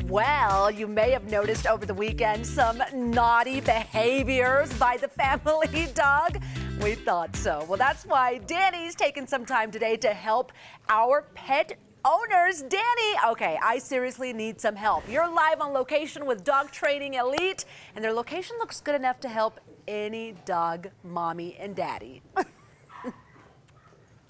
Well, you may have noticed over the weekend some naughty behaviors by the family dog. We thought so. Well, that's why Danny's taken some time today to help our pet owners. Danny, okay, I seriously need some help. You're live on location with Dog Training Elite, and their location looks good enough to help any dog mommy and daddy.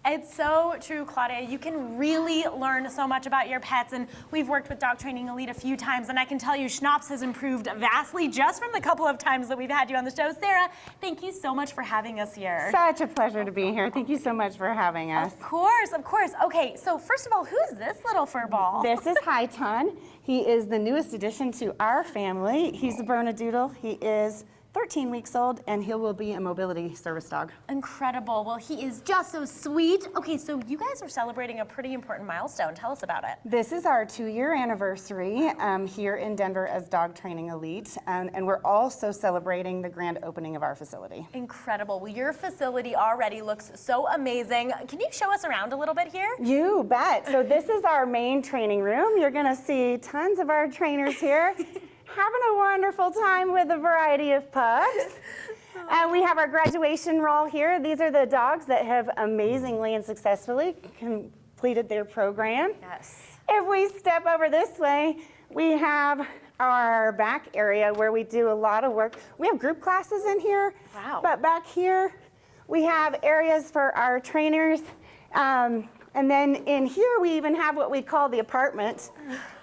It's so true, Claudia. You can really learn so much about your pets, and we've worked with Dog Training Elite a few times, and I can tell you Schnaps has improved vastly just from the couple of times that we've had you on the show. Sarah, thank you so much for having us here. Such a pleasure to be here. Thank you so much for having us. Of course, of course. Okay, so first of all, who's this little fur ball? This is Highton. He is the newest addition to our family. He's a Bernedoodle. He is 13 weeks old, and he will be a mobility service dog. Incredible. Well, he is just so sweet. Okay, so you guys are celebrating a pretty important milestone. Tell us about it. This is our 2-year anniversary here in Denver as Dog Training Elite, and we're also celebrating the grand opening of our facility. Incredible. Well, your facility already looks so amazing. Can you show us around a little bit here? You bet. So this is our main training room. You're going to see tons of our trainers here. Having a wonderful time with a variety of pups. We have our graduation roll here. These are the dogs that have amazingly and successfully completed their program. Yes. If we step over this way, we have our back area where we do a lot of work. We have group classes in here. Wow. But back here, we have areas for our trainers. And then in here, we even have what we call the apartment,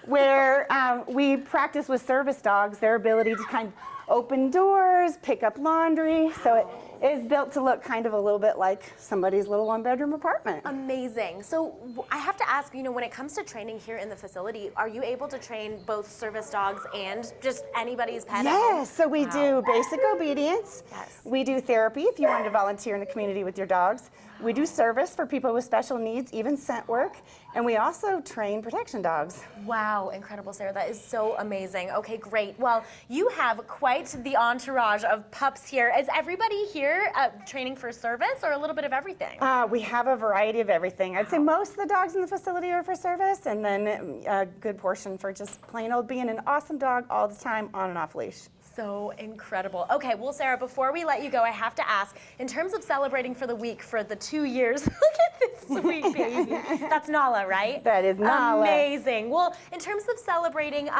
where we practice with service dogs, their ability to kind of open doors, pick up laundry. So it is built to look kind of a little bit like somebody's little one-bedroom apartment. Amazing. So I have to ask, when it comes to training here in the facility, are you able to train both service dogs and just anybody's pet? Yes, so we do basic obedience. Yes. We do therapy if you want to volunteer in the community with your dogs. We do service for people with special needs, even scent work. And we also train protection dogs. Wow, incredible, Sarah. That is so amazing. Okay, great. Well, you have quite the entourage of pups here. Is everybody here training for service or a little bit of everything? We have a variety of everything. I'd say most of the dogs in the facility are for service, and then a good portion for just plain old being an awesome dog all the time on and off leash. So incredible. Okay, well, Sarah, before we let you go, I have to ask, in terms of celebrating for the week for the 2 years, look at this sweet baby. That's Nala, right? That is Nala. Amazing. Well, in terms of celebrating,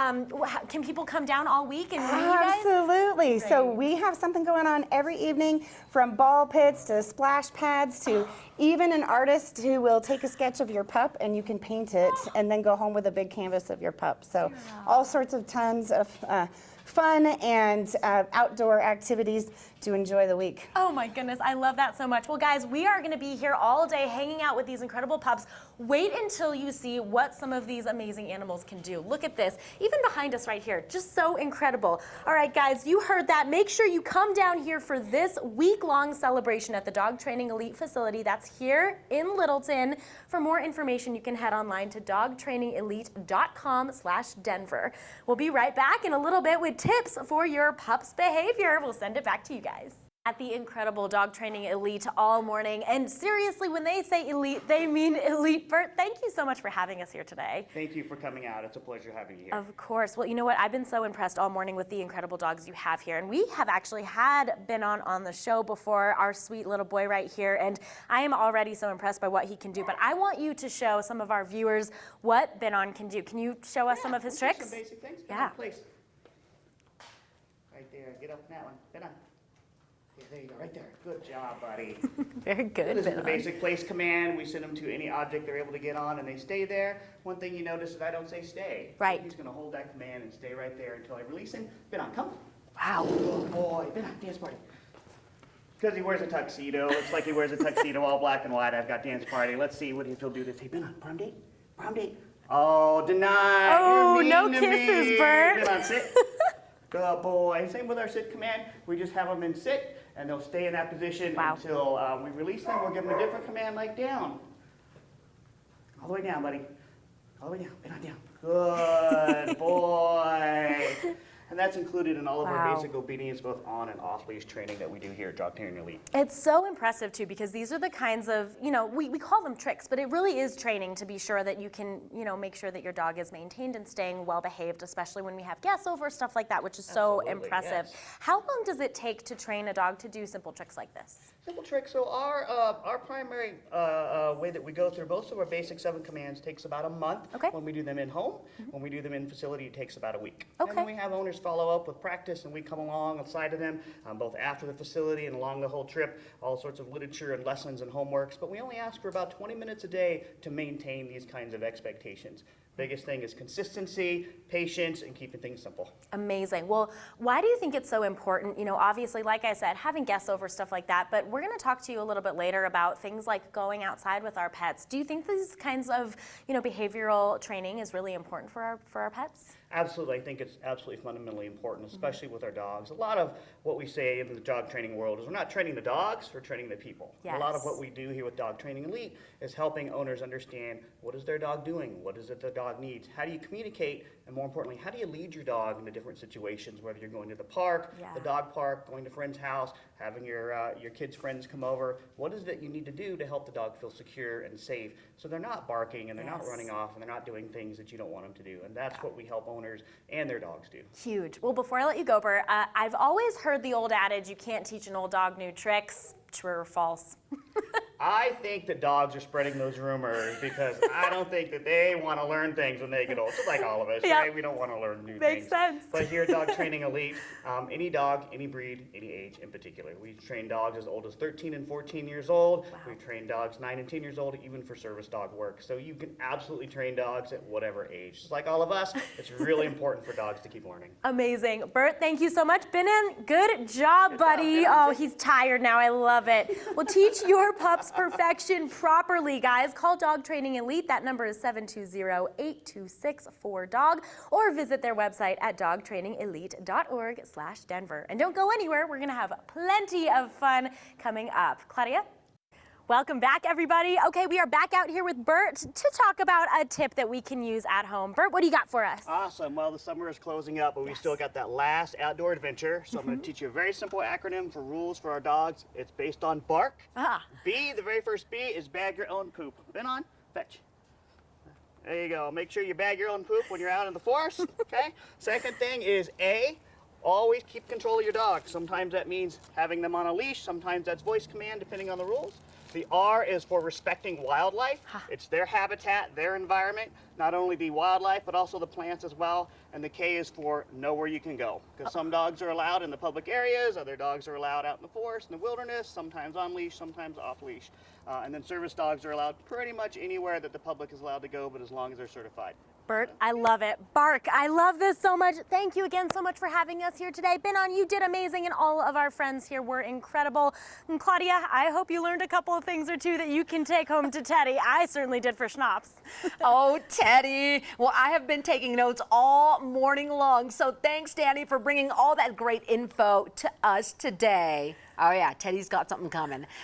can people come down all week and meet you guys? Absolutely. So we have something going on every evening, from ball pits to splash pads to even an artist who will take a sketch of your pup and you can paint it and then go home with a big canvas of your pup. So all sorts of tons of fun and outdoor activities to enjoy the week. Oh my goodness, I love that so much. Well, guys, we are going to be here all day hanging out with these incredible pups. Wait until you see what some of these amazing animals can do. Look at this, even behind us right here, just so incredible. All right, guys, you heard that. Make sure you come down here for this week-long celebration at the Dog Training Elite facility. That's here in Littleton. For more information, you can head online to dogtrainingelite.com/Denver. We'll be right back in a little bit with tips for your pup's behavior. We'll send it back to you guys. At the incredible Dog Training Elite all morning. And seriously, when they say elite, they mean elite. Bert, thank you so much for having us here today. Thank you for coming out. It's a pleasure having you here. Of course. Well, you know what? I've been so impressed all morning with the incredible dogs you have here. And we have actually been on the show before, our sweet little boy right here. And I am already so impressed by what he can do. But I want you to show some of our viewers what Benon can do. Can you show us some of his tricks? Some basic things. Yeah. Place. Right there. Get up in that one. Benon. Yeah, there you go, right there. Good job, buddy. Very good. This is the basic place command. We send them to any object they're able to get on, and they stay there. One thing you notice is I don't say stay. Right. So he's going to hold that command and stay right there until I release him. Benon, come. Wow. Good boy. Benon, dance party. Because he wears a tuxedo. Looks like he wears a tuxedo, all black and white. I've got dance party. Let's see what he'll do this. Hey, Benon, prom date? Prom date? Oh, denied. Oh, You're no mean to kisses, me. Bert. Benon, sit. Good boy. Same with our sit command. We just have them in sit, and they'll stay in that position until we release them. We'll give them a different command like down. All the way down, buddy. All the way down. Benon, down. Good boy. and that's included in all of our Wow. basic obedience, both on and off leash training that we do here at Dog Training Elite. It's so impressive too, because these are the kinds of, we call them tricks, but it really is training to be sure that you can, make sure that your dog is maintained and staying well behaved, especially when we have guests over, stuff like that, which is so Absolutely, impressive. yes. How long does it take to train a dog to do simple tricks like this? Simple trick. So our primary way that we go through most of our basic 7 commands takes about a month. Okay. When we do them in home, when we do them in facility, it takes about a week. Okay. And then we have owners follow up with practice, and we come along alongside of them, both after the facility and along the whole trip, all sorts of literature and lessons and homeworks. But we only ask for about 20 minutes a day to maintain these kinds of expectations. Biggest thing is consistency, patience, and keeping things simple. Amazing. Well, why do you think it's so important? Obviously, like I said, having guests over, stuff like that, but we're going to talk to you a little bit later about things like going outside with our pets. Do you think these kinds of, behavioral training is really important for our pets? Absolutely. I think it's absolutely fundamentally important, especially with our dogs. A lot of what we say in the dog training world is we're not training the dogs, we're training the people. Yes. A lot of what we do here with Dog Training Elite is helping owners understand what is their dog doing, what is it the dog needs, how do you communicate, and more importantly, how do you lead your dog into different situations, whether you're going to the park, Yeah. the dog park, going to a friend's house, having your kids' friends come over. What is it you need to do to help the dog feel secure and safe so they're not barking and they're not Yes. running off and they're not doing things that you don't want them to do. And that's what we help owners and their dogs do. Huge. Well, before I let you go, Bert, I've always heard the old adage, you can't teach an old dog new tricks. True or false? I think that dogs are spreading those rumors because I don't think that they want to learn things when they get old. Just like all of us, Yep. right? We don't want to learn new Makes things. sense. But here at Dog Training Elite, any dog, any breed, any age in particular. We train dogs as old as 13 and 14 years old. Wow. We train dogs 9 and 10 years old, even for service dog work. So you can absolutely train dogs at whatever age. Just like all of us, it's really important for dogs to keep learning. Amazing. Bert, thank you so much. Binin, good job, Good job, buddy. Binin. Oh, he's tired now. I love it. Well, teach your pups perfection properly, guys. Call Dog Training Elite. That number is 720-826-4DOG, or visit their website at dogtrainingelite.org/Denver. And don't go anywhere. We're going to have plenty of fun coming up. Claudia? Welcome back, everybody. Okay, we are back out here with Bert to talk about a tip that we can use at home. Bert, what do you got for us? Awesome. Well, the summer is closing up, but we still got that last outdoor adventure. So I'm going to teach you a very simple acronym for rules for our dogs. It's based on bark. B, the very first B, is bag your own poop. Been on, fetch. There you go. Make sure you bag your own poop when you're out in the forest, okay? Second thing is A, always keep control of your dog. Sometimes that means having them on a leash. Sometimes that's voice command, depending on the rules. The R is for respecting wildlife. It's their habitat, their environment, not only the wildlife, but also the plants as well. And the K is for know where you can go. Because some dogs are allowed in the public areas, other dogs are allowed out in the forest, in the wilderness, sometimes on leash, sometimes off leash. And then service dogs are allowed pretty much anywhere that the public is allowed to go, but as long as they're certified. Bert, I love it. Bark, I love this so much. Thank you again so much for having us here today. Binon, you did amazing, and all of our friends here were incredible. And Claudia, I hope you learned a couple of things or two that you can take home to Teddy. I certainly did for Schnapps. Oh, Teddy. Well, I have been taking notes all morning long, so thanks, Danny, for bringing all that great info to us today. Oh, yeah, Teddy's got something coming.